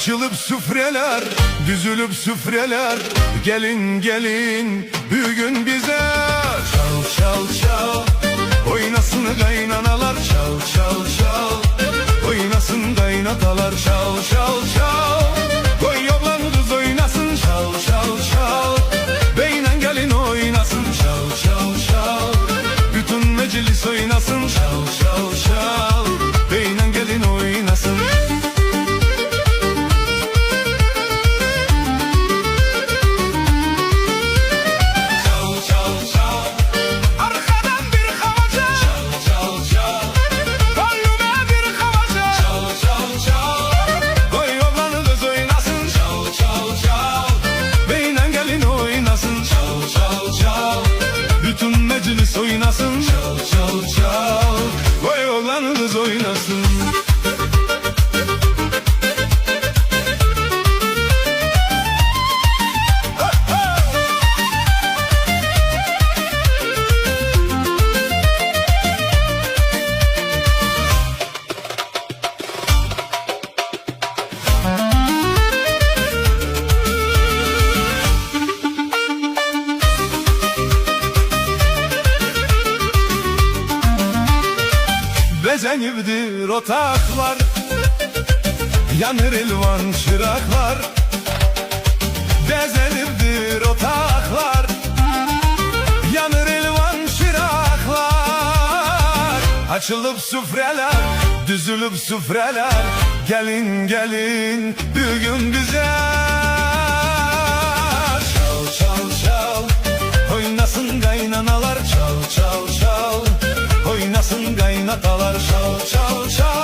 Açılıp süfreler, düzülüp süfreler, gelin gelin bugün bize. Çal çal çal, oynasın kaynanalar, çal çal çal, oynasın kaynatalar, çal çal çal. Koy oğlan kız oynasın, çal çal çal, beynen gelin oynasın, çal çal çal. Bütün meclis oynasın, çal çal çal, beynen gelin oynasın. Meclis oynasın, çal çal çal, vay oğlan kız oynasın. Bezenibdir otaklar, yanır elvan çıraklar. Bezenibdir otaklar, yanır elvan çıraklar. Açılıp süfreler, düzülüp süfreler, gelin gelin bugün bize. Çal çal çal, oynasın kaynanalar, çal çal çal, oynasın kaynatalar, çal çal çal.